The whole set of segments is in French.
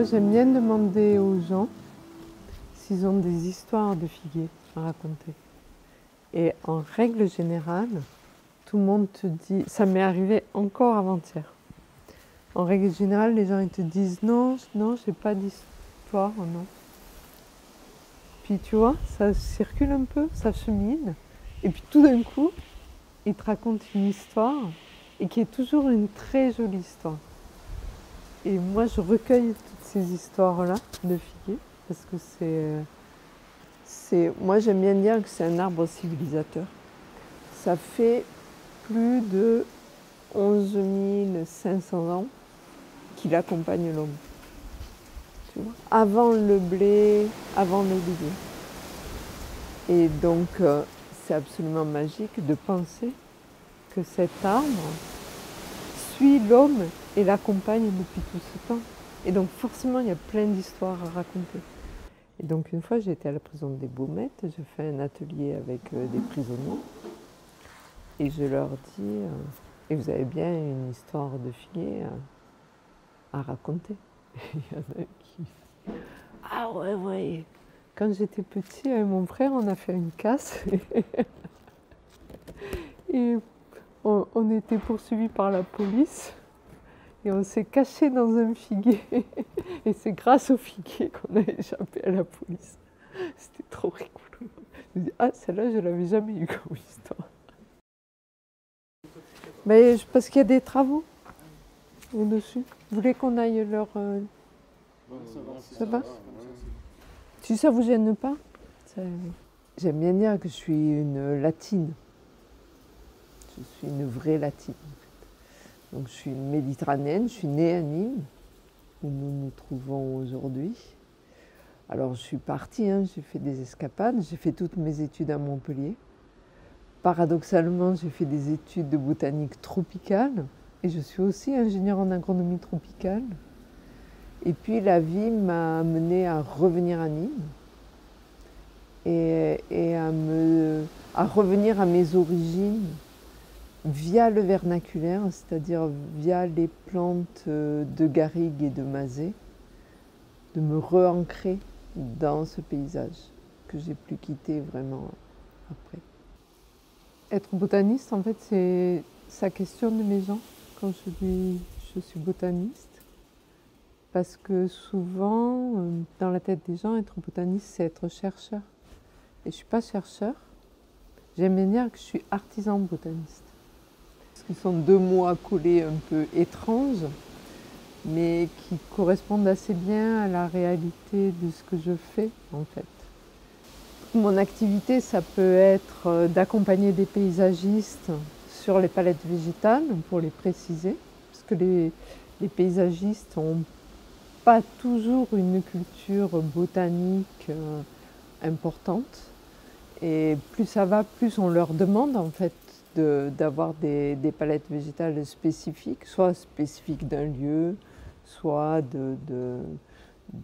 Moi, j'aime bien demander aux gens s'ils ont des histoires de figuier à raconter. Et en règle générale, tout le monde te dit, ça m'est arrivé encore avant-hier. En règle générale, les gens ils te disent non, non, j'ai pas d'histoire, non. Puis tu vois, ça circule un peu, ça chemine. Et puis tout d'un coup, ils te racontent une histoire et qui est toujours une très jolie histoire. Et moi, je recueille toutes ces histoires-là de figuier parce que moi, j'aime bien dire que c'est un arbre civilisateur. Ça fait plus de 11 500 ans qu'il accompagne l'homme. Tu vois, avant le blé, avant l'olivier. Et donc, c'est absolument magique de penser que cet arbre suit l'homme et l'accompagne depuis tout ce temps. Et donc, forcément, il y a plein d'histoires à raconter. Et donc, une fois, j'étais à la prison des Baumettes, je fais un atelier avec des prisonniers. Et je leur dis, et vous avez bien une histoire de figuier à raconter. Et il y en a qui... Ah ouais, ouais. Quand j'étais petit, avec mon frère, on a fait une casse. Et on était poursuivis par la police. Et on s'est caché dans un figuier. Et c'est grâce au figuier qu'on a échappé à la police. C'était trop rigolo. Je me dis, ah, celle-là, je ne l'avais jamais eue comme histoire. Mais parce qu'il y a des travaux au-dessus. Vous voulez qu'on aille leur... Ça va? Si ça vous gêne pas? J'aime bien dire que je suis une latine. Je suis une vraie latine. Donc je suis une méditerranéenne, je suis née à Nîmes, où nous nous trouvons aujourd'hui. Alors je suis partie, hein, j'ai fait des escapades, j'ai fait toutes mes études à Montpellier. Paradoxalement, j'ai fait des études de botanique tropicale et je suis aussi ingénieure en agronomie tropicale. Et puis la vie m'a amenée à revenir à Nîmes et à revenir à mes origines via le vernaculaire, c'est-à-dire via les plantes de garrigue et de mazet, de me re-ancrer dans ce paysage que j'ai pu quitter vraiment après. Être botaniste, en fait, ça questionne les gens quand je dis je suis botaniste. Parce que souvent, dans la tête des gens, être botaniste, c'est être chercheur. Et je ne suis pas chercheur. J'aime bien dire que je suis artisan botaniste. Ce sont deux mots accolés un peu étranges, mais qui correspondent assez bien à la réalité de ce que je fais, en fait. Mon activité, ça peut être d'accompagner des paysagistes sur les palettes végétales, pour les préciser, parce que les paysagistes n'ont pas toujours une culture botanique importante. Et plus ça va, plus on leur demande en fait d'avoir des palettes végétales spécifiques, soit spécifiques d'un lieu, soit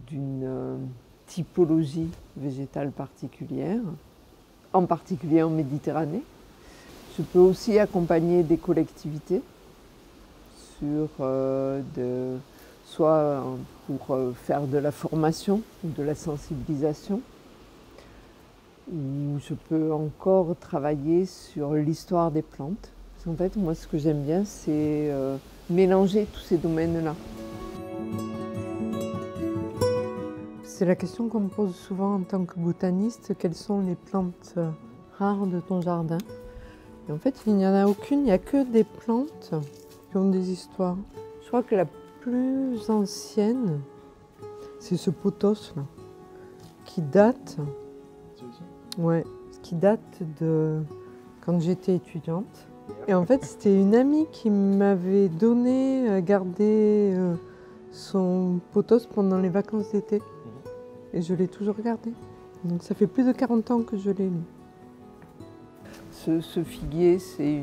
d'une typologie végétale particulière, en particulier en Méditerranée. Je peux aussi accompagner des collectivités sur soit pour faire de la formation ou de la sensibilisation, ou je peux encore travailler sur l'histoire des plantes. Parce qu'en fait, moi, ce que j'aime bien, c'est mélanger tous ces domaines-là. C'est la question qu'on me pose souvent en tant que botaniste, quelles sont les plantes rares de ton jardin? Et en fait, il n'y en a aucune, il n'y a que des plantes qui ont des histoires. Je crois que la plus ancienne, c'est ce pothos là, qui date, ouais, qui date de quand j'étais étudiante. Et en fait, c'était une amie qui m'avait donné, gardé son pothos pendant les vacances d'été. Et je l'ai toujours gardé. Donc ça fait plus de 40 ans que je l'ai lu. Ce figuier, c'est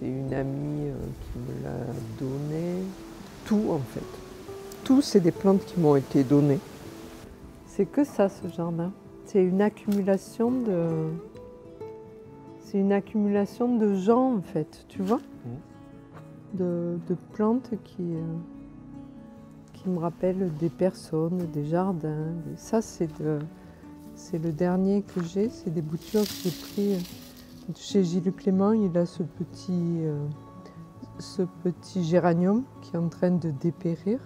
une amie qui me l'a donné. Tout en fait. Tout, c'est des plantes qui m'ont été données. C'est que ça, ce jardin. C'est une accumulation de... C'est une accumulation de gens en fait, tu vois, de plantes qui qui me rappellent des personnes, des jardins. Ça, c'est le dernier que j'ai, c'est des boutures que j'ai pris chez Gilles Clément. Il a ce petit géranium qui est en train de dépérir.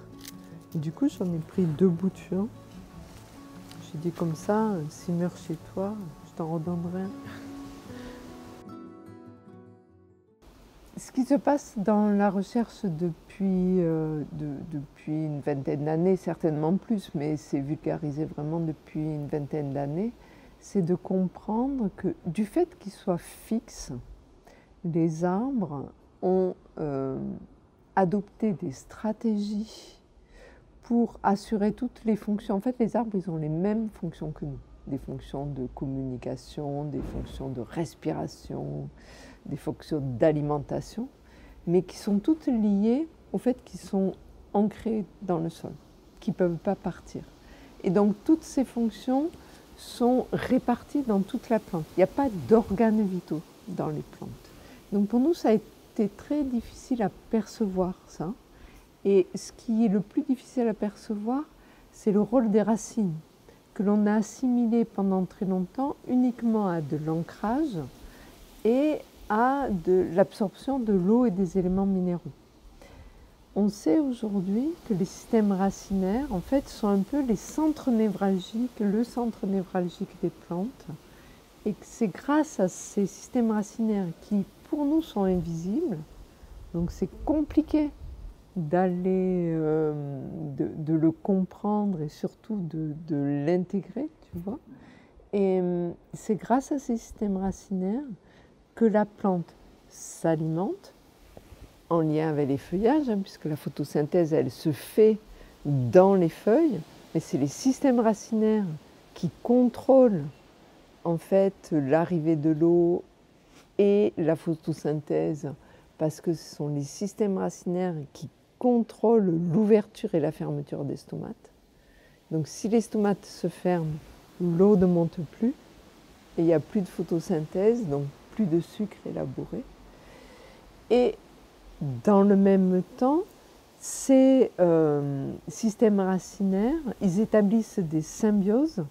Et du coup, j'en ai pris 2 boutures. J'ai dit comme ça, s'il meurt chez toi, je t'en redonnerai. Ce qui se passe dans la recherche depuis une vingtaine d'années, certainement plus, mais c'est vulgarisé vraiment depuis une vingtaine d'années, c'est de comprendre que du fait qu'ils soient fixes, les arbres ont adopté des stratégies pour assurer toutes les fonctions. En fait, les arbres, ils ont les mêmes fonctions que nous. Des fonctions de communication, des fonctions de respiration, des fonctions d'alimentation, mais qui sont toutes liées au fait qu'ils sont ancrés dans le sol, qu'ils ne peuvent pas partir. Et donc, toutes ces fonctions sont réparties dans toute la plante. Il n'y a pas d'organes vitaux dans les plantes. Donc, pour nous, ça a été très difficile à percevoir ça. Et ce qui est le plus difficile à percevoir, c'est le rôle des racines, que l'on a assimilé pendant très longtemps uniquement à de l'ancrage et à de l'absorption de l'eau et des éléments minéraux. On sait aujourd'hui que les systèmes racinaires, en fait, sont un peu les centres névralgiques, le centre névralgique des plantes, et que c'est grâce à ces systèmes racinaires qui, pour nous, sont invisibles, donc c'est compliqué d'aller, de le comprendre et surtout de l'intégrer, tu vois. Et c'est grâce à ces systèmes racinaires que la plante s'alimente en lien avec les feuillages, puisque la photosynthèse, elle se fait dans les feuilles, mais c'est les systèmes racinaires qui contrôlent en fait l'arrivée de l'eau et la photosynthèse, parce que ce sont les systèmes racinaires qui contrôlent l'ouverture et la fermeture des stomates. Donc si les stomates se ferment, l'eau ne monte plus, et il n'y a plus de photosynthèse, donc plus de sucre élaboré. Et dans le même temps, ces systèmes racinaires, ils établissent des symbioses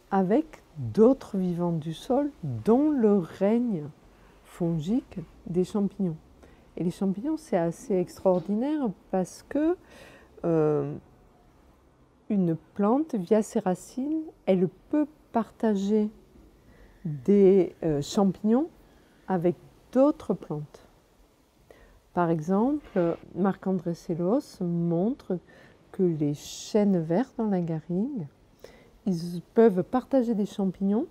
avec d'autres vivants du sol, dont le règne fongique des champignons. Et les champignons, c'est assez extraordinaire parce que une plante, via ses racines, elle peut partager des champignons avec d'autres plantes. Par exemple, Marc-André Sellos montre que les chênes verts dans la garrigue, ils peuvent partager des champignons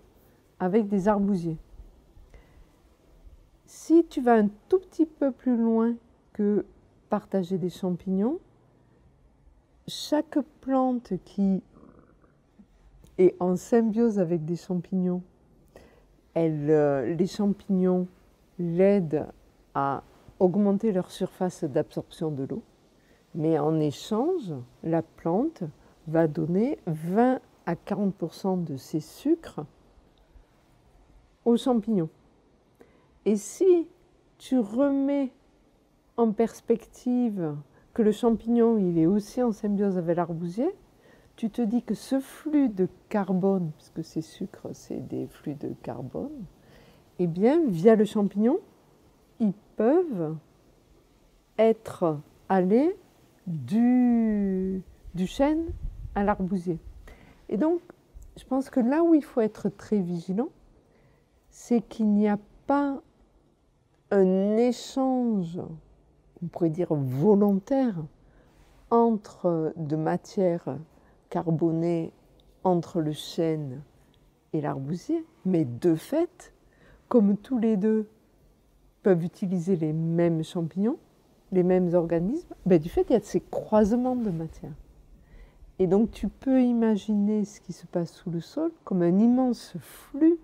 avec des arbousiers. Si tu vas un tout petit peu plus loin que partager des champignons, chaque plante qui est en symbiose avec des champignons, les champignons l'aident à augmenter leur surface d'absorption de l'eau, mais en échange, la plante va donner 20 à 40% de ses sucres aux champignons. Et si tu remets en perspective que le champignon il est aussi en symbiose avec l'arbousier, tu te dis que ce flux de carbone, puisque ces sucres c'est des flux de carbone, eh bien via le champignon, ils peuvent être allés du chêne à l'arbousier. Et donc, je pense que là où il faut être très vigilant, c'est qu'il n'y a pas un échange, on pourrait dire volontaire, entre de matières carbonées entre le chêne et l'arbousier, mais de fait, comme tous les deux peuvent utiliser les mêmes champignons, les mêmes organismes, ben du fait, il y a ces croisements de matières. Et donc, tu peux imaginer ce qui se passe sous le sol comme un immense flux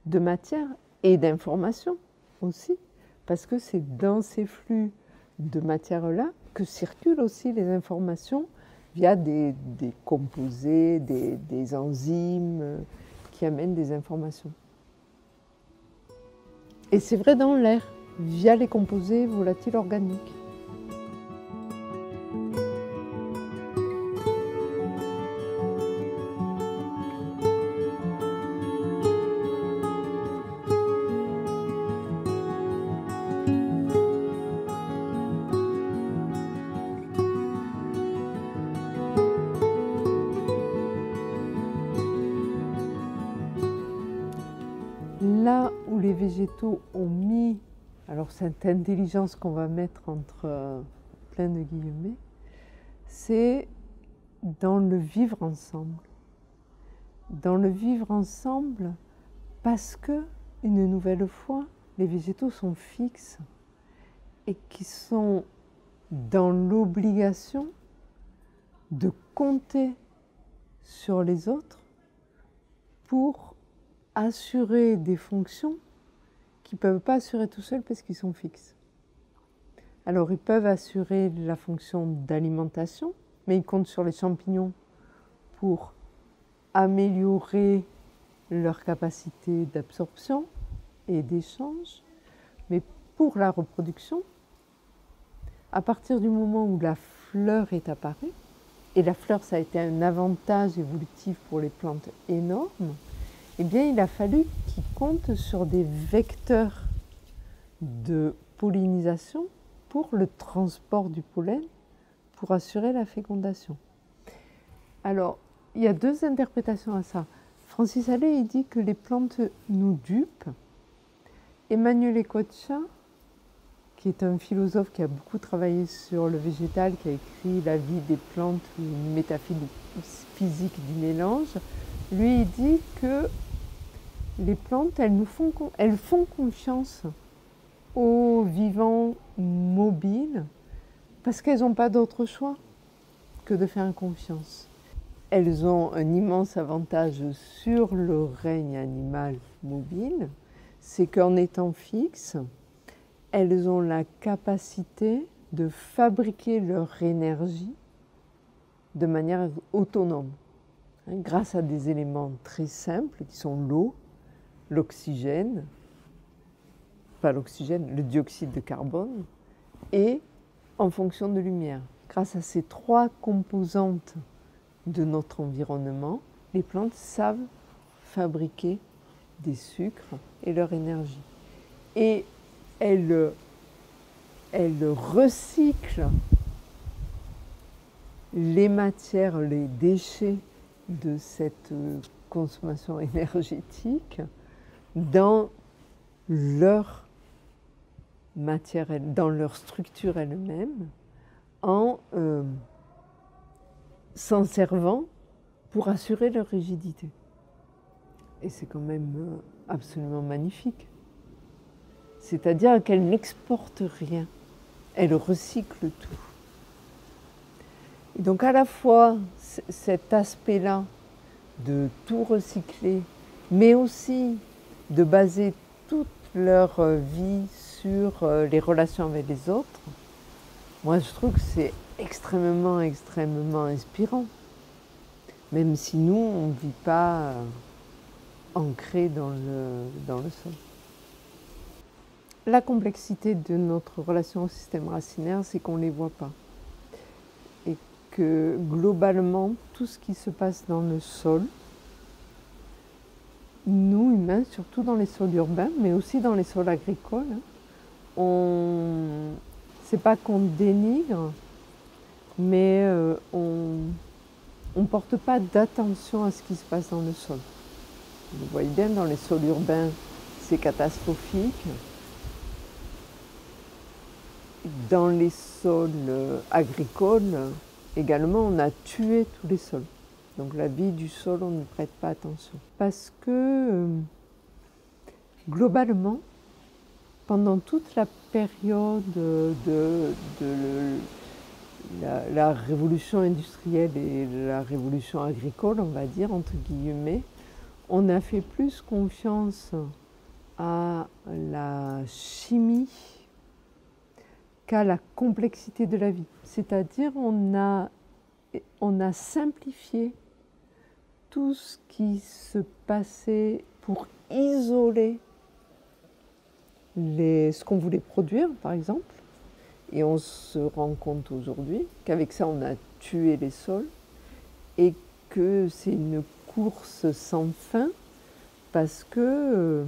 de matière et d'informations aussi, parce que c'est dans ces flux de matière-là que circulent aussi les informations via des composés, des enzymes qui amènent des informations. Et c'est vrai dans l'air, via les composés volatiles organiques. Là où les végétaux ont mis, alors cette intelligence qu'on va mettre entre plein de guillemets, c'est dans le vivre ensemble. Dans le vivre ensemble parce que, une nouvelle fois, les végétaux sont fixes et qui sont dans l'obligation de compter sur les autres pour assurer des fonctions qu'ils ne peuvent pas assurer tout seuls parce qu'ils sont fixes. Alors ils peuvent assurer la fonction d'alimentation, mais ils comptent sur les champignons pour améliorer leur capacité d'absorption et d'échange. Mais pour la reproduction, à partir du moment où la fleur est apparue, et la fleur ça a été un avantage évolutif pour les plantes énorme, eh bien il a fallu qu'ils comptent sur des vecteurs de pollinisation pour le transport du pollen, pour assurer la fécondation. Alors, il y a deux interprétations à ça. Francis Allais il dit que les plantes nous dupent. Emmanuel Ecocha, qui est un philosophe qui a beaucoup travaillé sur le végétal, qui a écrit La vie des plantes, une métaphysique du mélange, lui il dit que les plantes, elles font confiance aux vivants mobiles parce qu'elles n'ont pas d'autre choix que de faire confiance. Elles ont un immense avantage sur le règne animal mobile, c'est qu'en étant fixes, elles ont la capacité de fabriquer leur énergie de manière autonome, grâce à des éléments très simples qui sont l'eau, l'oxygène, pas l'oxygène, le dioxyde de carbone, et en fonction de lumière. Grâce à ces trois composantes de notre environnement, les plantes savent fabriquer des sucres et leur énergie. Et elles recyclent les matières, les déchets de cette consommation énergétique dans leur matière, dans leur structure elle-même, en s'en servant pour assurer leur rigidité. Et c'est quand même absolument magnifique. C'est-à-dire qu'elles n'exportent rien, elles recyclent tout. Et donc à la fois cet aspect-là de tout recycler, mais aussi de baser toute leur vie sur les relations avec les autres, moi je trouve que c'est extrêmement inspirant. Même si nous, on ne vit pas ancré dans le sol. La complexité de notre relation au système racinaire, c'est qu'on ne les voit pas. Et que globalement, tout ce qui se passe dans le sol, nous humains, surtout dans les sols urbains, mais aussi dans les sols agricoles, c'est pas qu'on dénigre, mais on ne porte pas d'attention à ce qui se passe dans le sol. Vous voyez bien, dans les sols urbains, c'est catastrophique. Dans les sols agricoles, également, on a tué tous les sols. Donc la vie du sol, on ne prête pas attention. Parce que, globalement, pendant toute la période de la révolution industrielle et la révolution agricole, on va dire, entre guillemets, on a fait plus confiance à la chimie qu'à la complexité de la vie. C'est-à-dire on a simplifié tout ce qui se passait pour isoler ce qu'on voulait produire, par exemple. Et on se rend compte aujourd'hui qu'avec ça, on a tué les sols et que c'est une course sans fin parce qu'en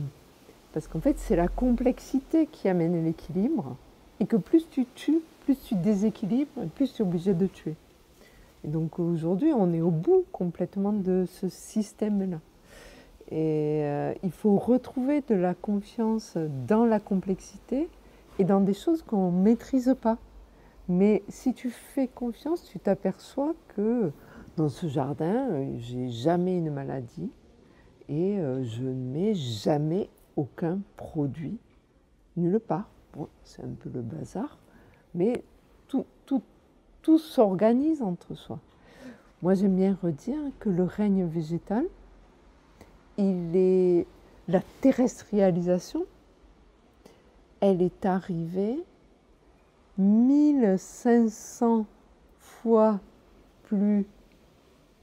fait, c'est la complexité qui amène l'équilibre et que plus tu tues, plus tu déséquilibres et plus tu es obligé de tuer. Et donc aujourd'hui, on est au bout complètement de ce système-là. il faut retrouver de la confiance dans la complexité et dans des choses qu'on ne maîtrise pas. Mais si tu fais confiance, tu t'aperçois que dans ce jardin, j'ai jamais une maladie et je ne mets jamais aucun produit nulle part. Bon, c'est un peu le bazar, mais tout s'organise entre soi. Moi, j'aime bien redire que le règne végétal, la terrestrialisation, elle est arrivée 1500 fois plus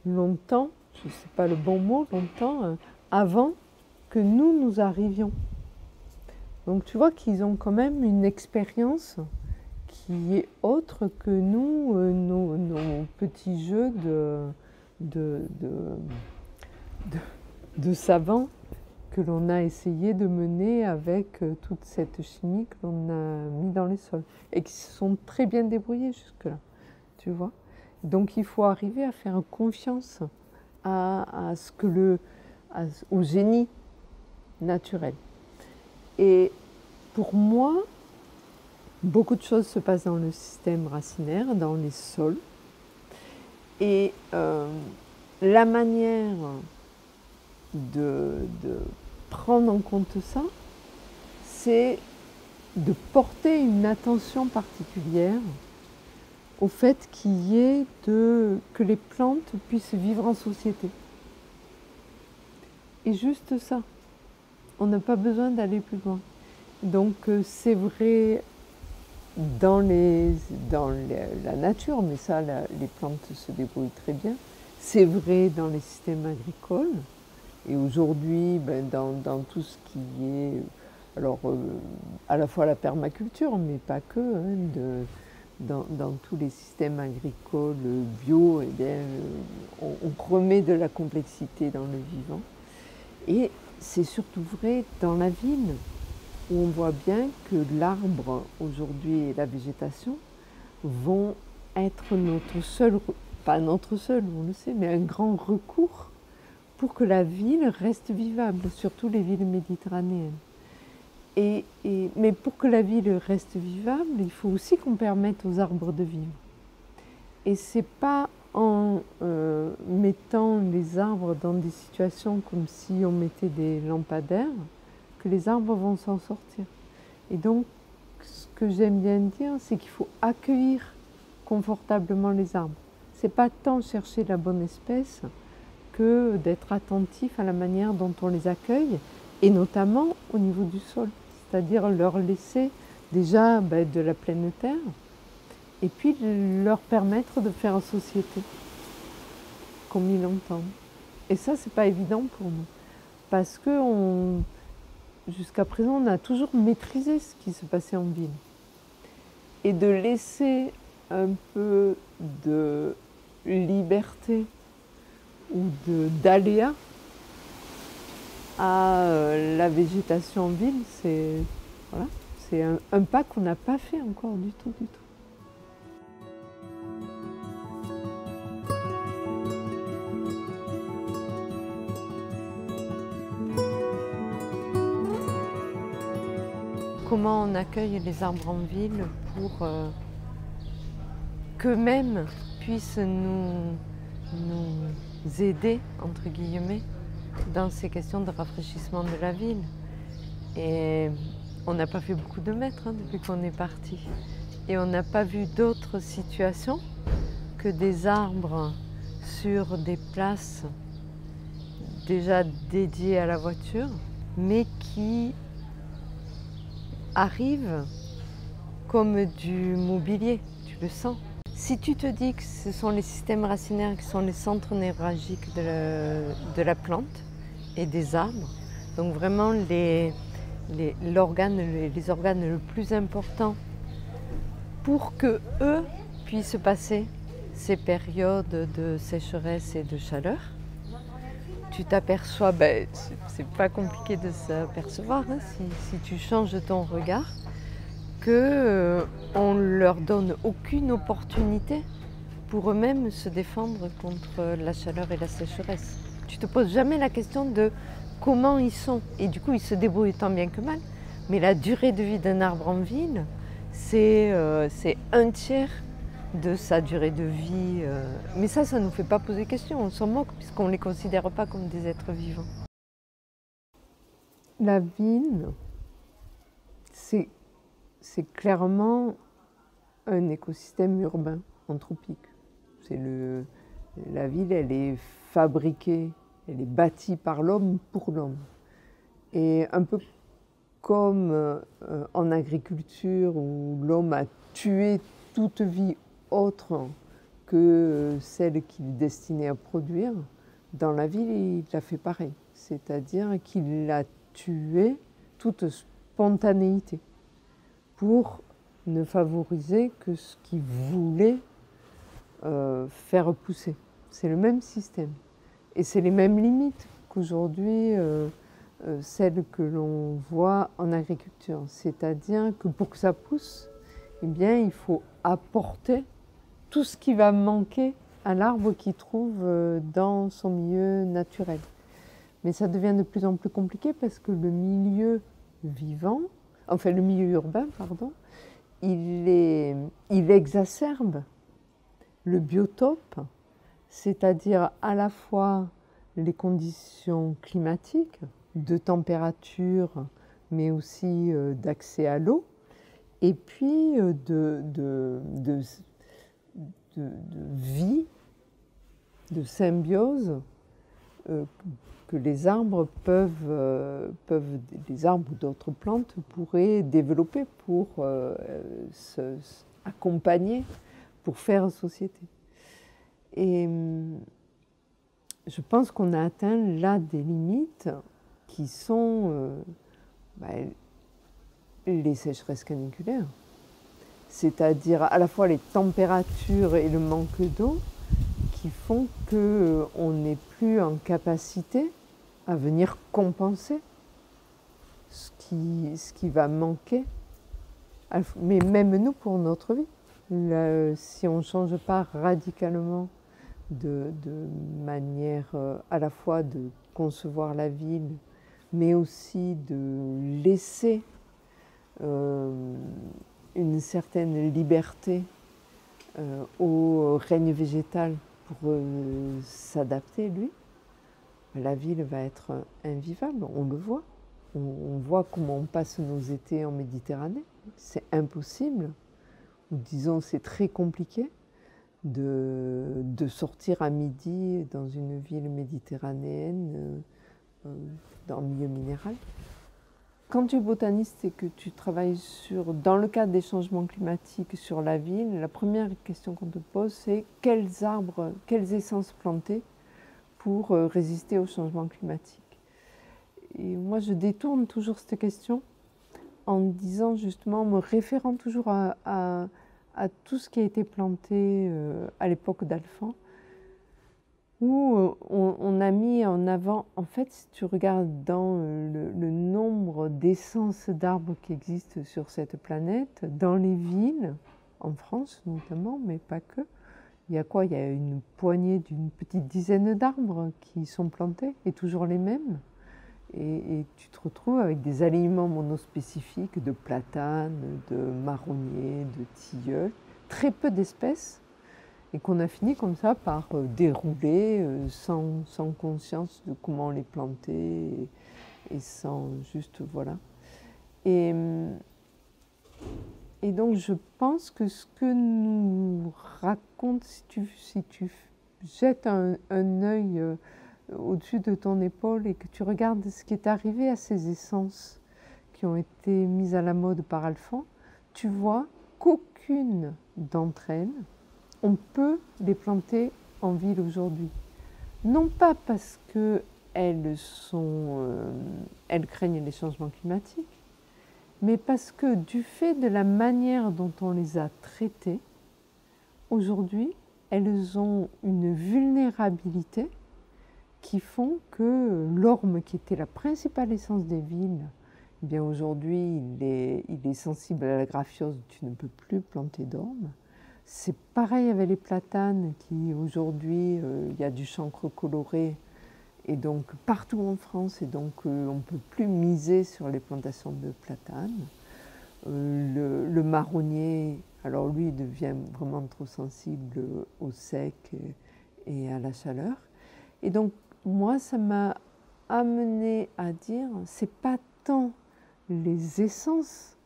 longtemps, je ne sais pas le bon mot, longtemps, avant que nous arrivions. Donc tu vois qu'ils ont quand même une expérience qui est autre que nous, nos petits jeux de savants que l'on a essayé de mener avec toute cette chimie que l'on a mis dans les sols et qui se sont très bien débrouillés jusque-là, tu vois. Donc il faut arriver à faire confiance au génie naturel. Et pour moi, beaucoup de choses se passent dans le système racinaire, dans les sols. Et la manière de prendre en compte ça, c'est de porter une attention particulière au fait que les plantes puissent vivre en société. Et juste ça, on n'a pas besoin d'aller plus loin. Donc c'est vrai dans la nature, mais ça, les plantes se débrouillent très bien. C'est vrai dans les systèmes agricoles. Et aujourd'hui, dans tout ce qui est, à la fois la permaculture, mais pas que, dans tous les systèmes agricoles bio, on remet de la complexité dans le vivant. Et c'est surtout vrai dans la ville, où on voit bien que l'arbre aujourd'hui et la végétation vont être notre seul, pas notre seul, on le sait, mais un grand recours pour que la ville reste vivable, surtout les villes méditerranéennes. Mais pour que la ville reste vivable, il faut aussi qu'on permette aux arbres de vivre. Et c'est pas en mettant les arbres dans des situations comme si on mettait des lampadaires que les arbres vont s'en sortir. Et donc, ce que j'aime bien dire, c'est qu'il faut accueillir confortablement les arbres. C'est pas tant chercher la bonne espèce que d'être attentif à la manière dont on les accueille, et notamment au niveau du sol, c'est-à-dire leur laisser déjà de la pleine terre, et puis leur permettre de faire en société, comme ils l'entendent. Et ça, c'est pas évident pour nous, parce que jusqu'à présent, on a toujours maîtrisé ce qui se passait en ville. Et de laisser un peu de liberté ou d'aléa à la végétation en ville, c'est un pas qu'on n'a pas fait encore du tout. Comment on accueille les arbres en ville pour qu'eux-mêmes puissent nous aider, entre guillemets, dans ces questions de rafraîchissement de la ville. Et on n'a pas fait beaucoup de mètres depuis qu'on est parti. Et on n'a pas vu d'autres situations que des arbres sur des places déjà dédiées à la voiture, mais qui arrivent comme du mobilier, tu le sens. Si tu te dis que ce sont les systèmes racinaires qui sont les centres névralgiques de la plante et des arbres, donc vraiment les organes le plus importants pour que eux puissent passer ces périodes de sécheresse et de chaleur, tu t'aperçois, c'est pas compliqué de s'apercevoir si tu changes ton regard, qu'on ne leur donne aucune opportunité pour eux-mêmes se défendre contre la chaleur et la sécheresse. Tu ne te poses jamais la question de comment ils sont. Et du coup, ils se débrouillent tant bien que mal. Mais la durée de vie d'un arbre en ville, c'est un tiers de sa durée de vie. Mais ça ne nous fait pas poser question. On s'en moque puisqu'on ne les considère pas comme des êtres vivants. La ville, c'est clairement un écosystème urbain anthropique. La ville, elle est fabriquée, elle est bâtie par l'homme pour l'homme. Et un peu comme en agriculture où l'homme a tué toute vie autre que celle qu'il est destiné à produire, dans la ville, il a fait pareil. C'est-à-dire qu'il a tué toute spontanéité pour ne favoriser que ce qu'il voulait faire pousser. C'est le même système. Et c'est les mêmes limites qu'aujourd'hui celles que l'on voit en agriculture. C'est-à-dire que pour que ça pousse, eh bien, il faut apporter tout ce qui va manquer à l'arbre qu'il trouve dans son milieu naturel. Mais ça devient de plus en plus compliqué parce que le milieu vivant, enfin le milieu urbain, pardon, il exacerbe le biotope, c'est-à-dire à la fois les conditions climatiques, de température, mais aussi d'accès à l'eau, et puis de vie, de symbiose que les arbres les arbres ou d'autres plantes pourraient développer pour accompagner, pour faire société. Et je pense qu'on a atteint là des limites qui sont les sécheresses caniculaires, c'est-à-dire à la fois les températures et le manque d'eau qui font qu'on n'est plus en capacité à venir compenser ce qui va manquer, mais même nous pour notre vie. Si on ne change pas radicalement de manière à la fois de concevoir la ville, mais aussi de laisser une certaine liberté au règne végétal pour s'adapter, lui, la ville va être invivable, on le voit. On voit comment on passe nos étés en Méditerranée. C'est impossible, ou disons c'est très compliqué de sortir à midi dans une ville méditerranéenne dans le milieu minéral. Quand tu es botaniste et que tu travailles dans le cadre des changements climatiques sur la ville, la première question qu'on te pose, c'est quels arbres, quelles essences planter pour résister au changement climatique. Et moi, je détourne toujours cette question en disant justement, en me référant toujours à tout ce qui a été planté à l'époque d'Alphand, où on a mis en avant, en fait, si tu regardes dans le nombre d'essences d'arbres qui existent sur cette planète, dans les villes, en France notamment, mais pas que, il y a quoi? Il y a une poignée d'une petite dizaine d'arbres qui sont plantés, et toujours les mêmes. Et tu te retrouves avec des alignements monospécifiques de platanes, de marronniers, de tilleuls, très peu d'espèces, et qu'on a fini comme ça par dérouler sans conscience de comment les planter et sans juste voilà. Et donc je pense que ce que nous raconte, si tu jettes un œil au-dessus de ton épaule et que tu regardes ce qui est arrivé à ces essences qui ont été mises à la mode par Alphand, tu vois qu'aucune d'entre elles, on peut les planter en ville aujourd'hui. Non pas parce qu'elles craignent les changements climatiques, mais parce que du fait de la manière dont on les a traitées, aujourd'hui, elles ont une vulnérabilité qui font que l'orme, qui était la principale essence des villes, eh bien aujourd'hui, il est sensible à la graphiose, tu ne peux plus planter d'orme. C'est pareil avec les platanes qui, aujourd'hui, il y a du chancre coloré Et donc partout en France, et donc on ne peut plus miser sur les plantations de platanes. Le marronnier, alors lui, il devient vraiment trop sensible au sec et à la chaleur. Et donc moi, ça m'a amené à dire, c'est pas tant les essences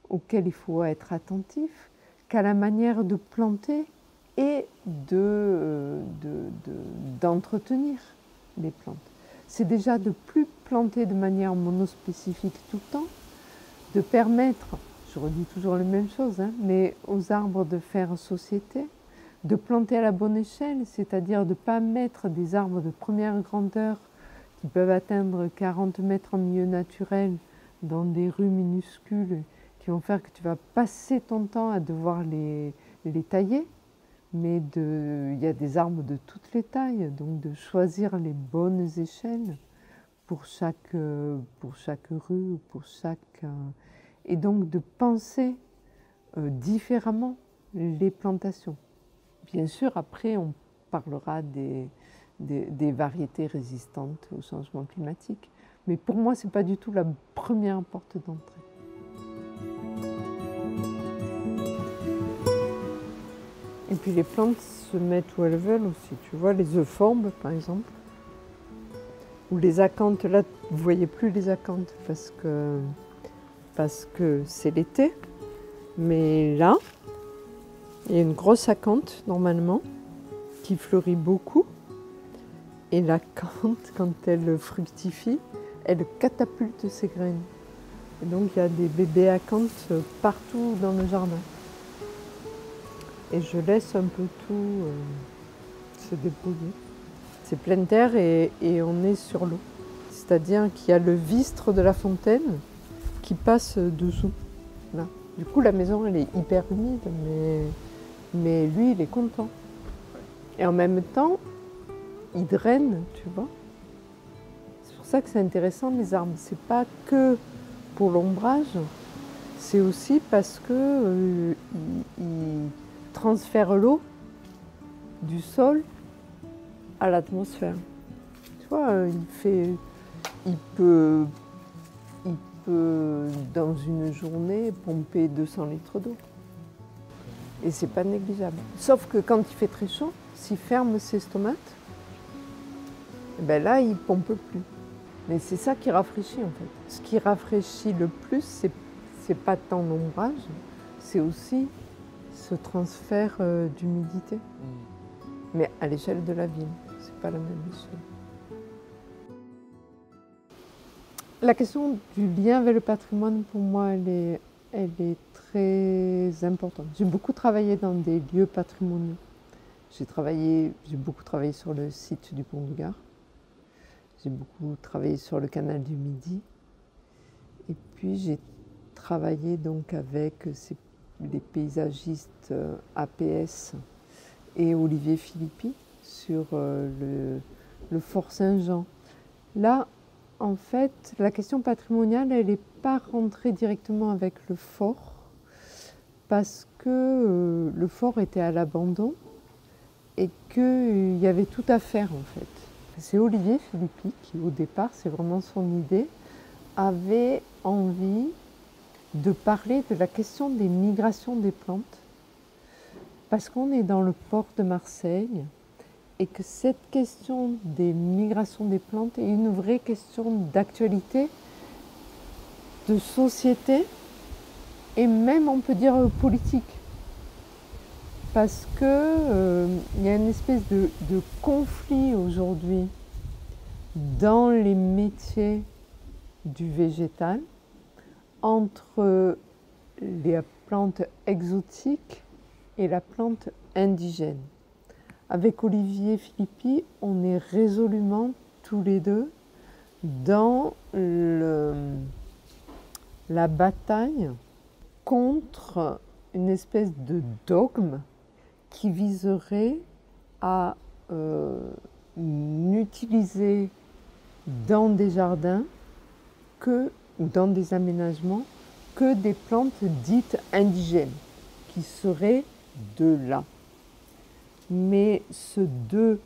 auxquelles il faut être attentif qu'à la manière de planter et d'entretenir les plantes. C'est déjà de plus planter de manière monospécifique tout le temps, de permettre, je redis toujours les mêmes choses, hein, mais aux arbres de faire société, de planter à la bonne échelle, c'est-à-dire de ne pas mettre des arbres de première grandeur qui peuvent atteindre 40 mètres en milieu naturel dans des rues minuscules qui vont faire que tu vas passer ton temps à devoir les tailler. Mais il y a des arbres de toutes les tailles, donc de choisir les bonnes échelles pour chaque rue, pour chaque... et donc de penser différemment les plantations. Bien sûr, après, on parlera des variétés résistantes au changement climatique. Mais pour moi, ce n'est pas du tout la première porte d'entrée. Et puis les plantes se mettent où elles veulent aussi. Tu vois, les euphorbes, par exemple, ou les acanthes. Là, vous ne voyez plus les acanthes parce que c'est l'été. Mais là, il y a une grosse acanthe, normalement, qui fleurit beaucoup. Et l'acanthe, quand elle fructifie, elle catapulte ses graines. Et donc, il y a des bébés acanthes partout dans le jardin. Et je laisse un peu tout se débrouiller. C'est pleine terre et on est sur l'eau. C'est-à-dire qu'il y a le vistre de la fontaine qui passe dessous. Là. Du coup, la maison, elle est hyper humide, mais lui, il est content. Et en même temps, il draine, tu vois. C'est pour ça que c'est intéressant, les arbres. C'est pas que pour l'ombrage, c'est aussi parce que ils transfèrent l'eau du sol à l'atmosphère. Tu vois, il peut, dans une journée, pomper 200 litres d'eau. Et c'est pas négligeable. Sauf que quand il fait très chaud, s'il ferme ses stomates, ben là, il pompe plus. Mais c'est ça qui rafraîchit en fait. Ce qui rafraîchit le plus, c'est pas tant l'ombrage, c'est aussi ce transfert d'humidité. Mais à l'échelle de la ville, c'est pas la même échelle. La question du lien avec le patrimoine, pour moi, elle est très importante. J'ai beaucoup travaillé dans des lieux patrimoniaux. J'ai beaucoup travaillé sur le site du Pont du Gard. J'ai beaucoup travaillé sur le canal du Midi. Et puis j'ai travaillé donc avec les paysagistes APS et Olivier Philippi sur le Fort Saint-Jean. Là, en fait, la question patrimoniale, elle n'est pas rentrée directement avec le fort parce que le fort était à l'abandon et qu'il y avait tout à faire en fait. C'est Olivier Philippi qui, au départ, c'est vraiment son idée, avait envie de parler de la question des migrations des plantes parce qu'on est dans le port de Marseille et que cette question des migrations des plantes est une vraie question d'actualité, de société et même, on peut dire, politique. Parce que y a une espèce de conflit aujourd'hui dans les métiers du végétal entre les plantes exotiques et la plante indigène. Avec Olivier Philippi, on est résolument tous les deux dans la bataille contre une espèce de dogme qui viserait à n'utiliser dans des jardins ou dans des aménagements que des plantes dites indigènes, qui seraient de là. Mais ce de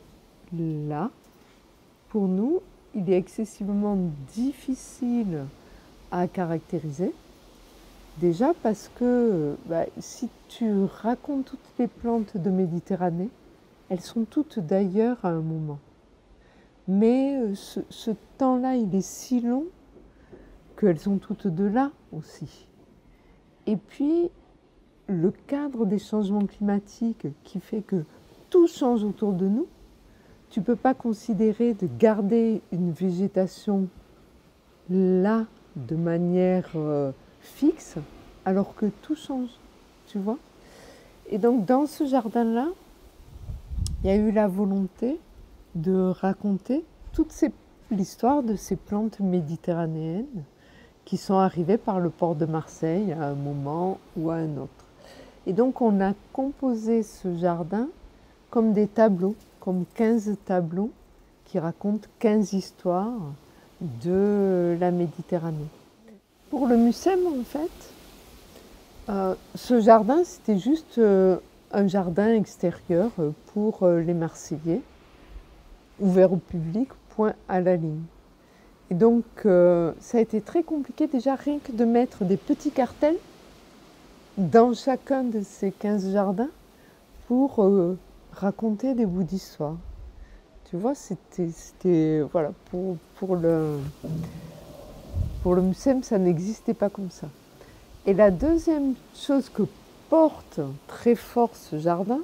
là pour nous, il est excessivement difficile à caractériser. Déjà parce que si tu racontes toutes les plantes de Méditerranée, elles sont toutes d'ailleurs à un moment. Mais ce temps-là, il est si long qu'elles sont toutes de là aussi. Et puis, le cadre des changements climatiques qui fait que tout change autour de nous, tu ne peux pas considérer de garder une végétation là de manière fixe alors que tout change, tu vois. Et donc dans ce jardin-là, il y a eu la volonté de raconter l'histoire de ces plantes méditerranéennes qui sont arrivées par le port de Marseille à un moment ou à un autre. Et donc on a composé ce jardin comme des tableaux, comme 15 tableaux qui racontent 15 histoires de la Méditerranée. Pour le Mucem, en fait, ce jardin, c'était juste un jardin extérieur pour les Marseillais, ouvert au public, point à la ligne. Et donc, ça a été très compliqué déjà, rien que de mettre des petits cartels dans chacun de ces 15 jardins pour raconter des bouts d'histoire. Tu vois, c'était voilà, pour le Mucem, ça n'existait pas comme ça. Et la deuxième chose que porte très fort ce jardin,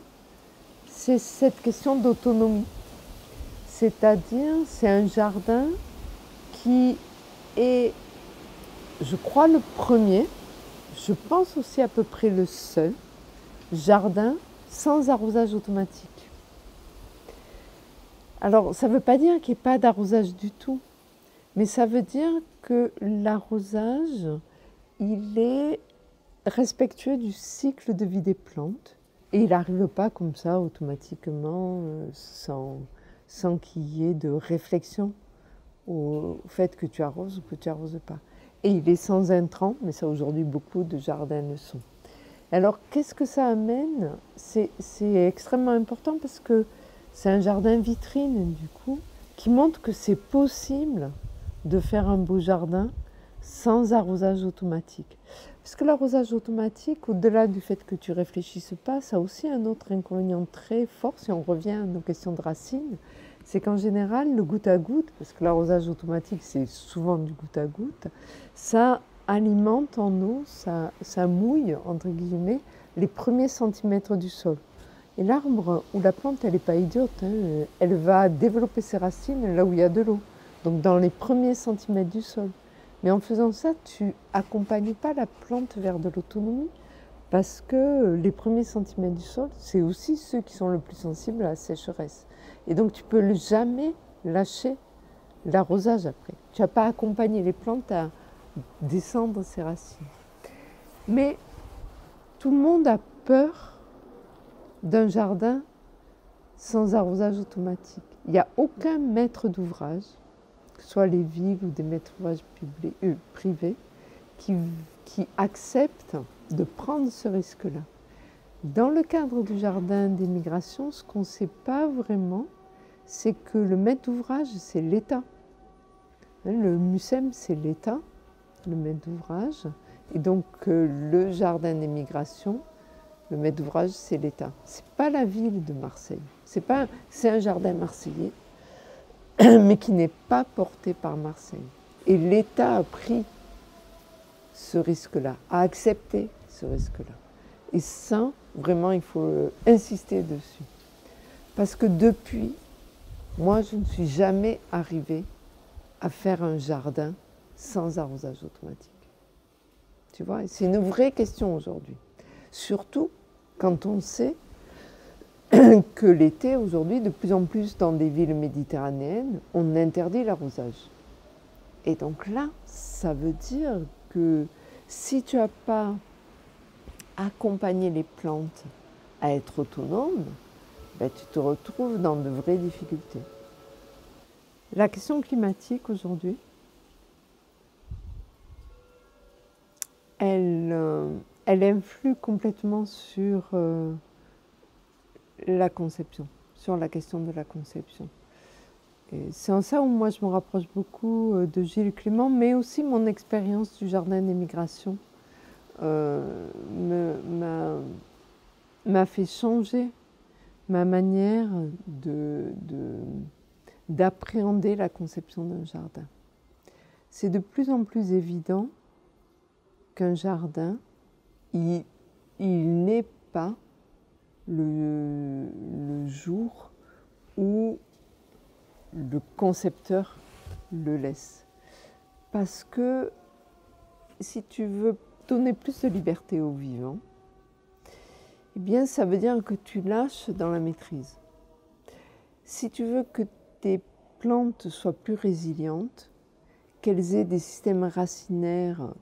c'est cette question d'autonomie. C'est-à-dire, c'est un jardin qui est, je crois, le premier, je pense aussi à peu près le seul, jardin sans arrosage automatique. Alors, ça ne veut pas dire qu'il n'y ait pas d'arrosage du tout, mais ça veut dire que l'arrosage, il est respectueux du cycle de vie des plantes et il n'arrive pas comme ça automatiquement sans qu'il y ait de réflexion au fait que tu arroses ou que tu n'arroses pas. Et il est sans intrants, mais ça aujourd'hui beaucoup de jardins le sont. Alors qu'est-ce que ça amène? C'est extrêmement important parce que c'est un jardin vitrine du coup qui montre que c'est possible de faire un beau jardin sans arrosage automatique. Parce que l'arrosage automatique, au-delà du fait que tu ne réfléchisses pas, ça a aussi un autre inconvénient très fort, si on revient à nos questions de racines, c'est qu'en général, le goutte à goutte, parce que l'arrosage automatique, c'est souvent du goutte à goutte, ça alimente en eau, ça mouille, entre guillemets, les premiers centimètres du sol. Et l'arbre ou la plante, elle n'est pas idiote, hein, elle va développer ses racines là où il y a de l'eau, donc dans les premiers centimètres du sol. Mais en faisant ça, tu n'accompagnes pas la plante vers de l'autonomie parce que les premiers centimètres du sol, c'est aussi ceux qui sont le plus sensibles à la sécheresse. Et donc, tu ne peux jamais lâcher l'arrosage après. Tu n'as pas accompagné les plantes à descendre ses racines. Mais tout le monde a peur d'un jardin sans arrosage automatique. Il n'y a aucun maître d'ouvrage, que ce soit les villes ou des maîtres d'ouvrage privés, qui acceptent de prendre ce risque-là. Dans le cadre du jardin des migrations, ce qu'on ne sait pas vraiment, c'est que le maître d'ouvrage, c'est l'État. Le Mucem, c'est l'État, le maître d'ouvrage. Et donc, le jardin des migrations, le maître d'ouvrage, c'est l'État. Ce n'est pas la ville de Marseille. C'est un jardin marseillais, mais qui n'est pas porté par Marseille. Et l'État a pris ce risque-là, a accepté ce risque-là. Et ça, vraiment, il faut insister dessus. Parce que depuis, moi, je ne suis jamais arrivée à faire un jardin sans arrosage automatique. Tu vois, c'est une vraie question aujourd'hui. Surtout quand on sait que l'été, aujourd'hui, de plus en plus dans des villes méditerranéennes, on interdit l'arrosage. Et donc là, ça veut dire que si tu n'as pas accompagné les plantes à être autonomes, ben, tu te retrouves dans de vraies difficultés. La question climatique aujourd'hui, elle influe complètement sur la conception, sur la question de la conception. Et c'est en ça où moi je me rapproche beaucoup de Gilles Clément, mais aussi mon expérience du jardin des migrations m'a fait changer ma manière d'appréhender la conception d'un jardin. C'est de plus en plus évident qu'un jardin, il n'est pas le jour où le concepteur le laisse. Parce que si tu veux donner plus de liberté aux vivants, eh bien ça veut dire que tu lâches dans la maîtrise. Si tu veux que tes plantes soient plus résilientes, qu'elles aient des systèmes racinaires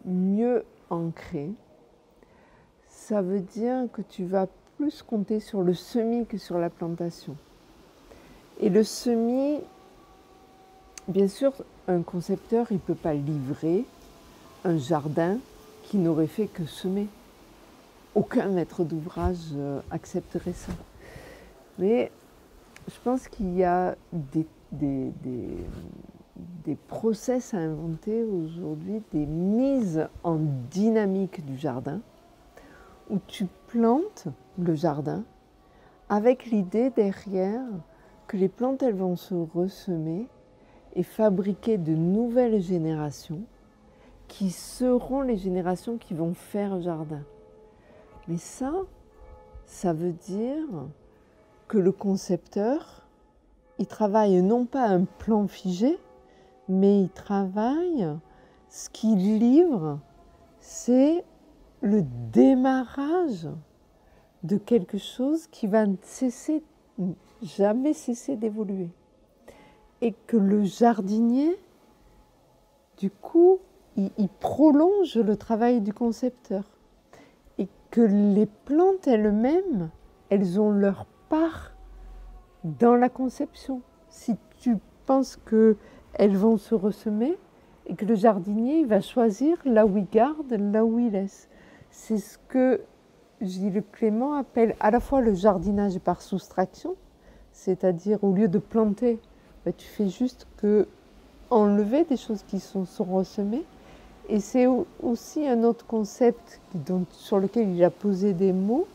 mieux ancrés, ça veut dire que tu vas plus compter sur le semis que sur la plantation. Et le semis, bien sûr, un concepteur, il ne peut pas livrer un jardin qui n'aurait fait que semer. Aucun maître d'ouvrage accepterait ça. Mais je pense qu'il y a des process à inventer aujourd'hui, des mises en dynamique du jardin, où tu plantes le jardin avec l'idée derrière que les plantes, elles vont se ressemer et fabriquer de nouvelles générations qui seront les générations qui vont faire jardin. Mais ça veut dire que le concepteur, il travaille non pas un plan figé, mais il travaille, ce qu'il livre, c'est le démarrage de quelque chose qui va jamais cesser d'évoluer. Et que le jardinier, du coup, il prolonge le travail du concepteur. Et que les plantes elles-mêmes, elles ont leur part dans la conception. Si tu penses qu'elles vont se ressemer et que le jardinier il va choisir là où il garde, là où il laisse. C'est ce que Gilles Clément appelle à la fois le jardinage par soustraction, c'est-à-dire au lieu de planter, tu fais juste que enlever des choses qui sont ressemées. Et c'est aussi un autre concept sur lequel il a posé des mots,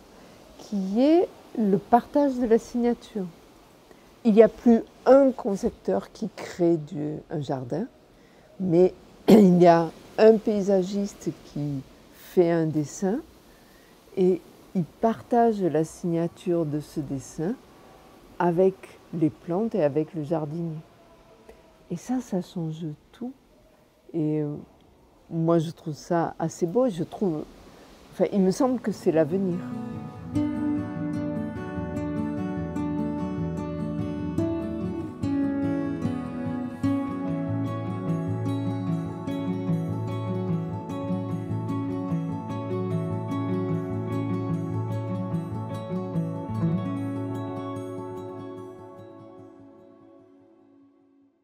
qui est le partage de la signature. Il n'y a plus un concepteur qui crée un jardin, mais il y a un paysagiste qui fait un dessin et il partage la signature de ce dessin avec les plantes et avec le jardinier. Et ça change tout. Et moi, je trouve ça assez beau. Il me semble que c'est l'avenir.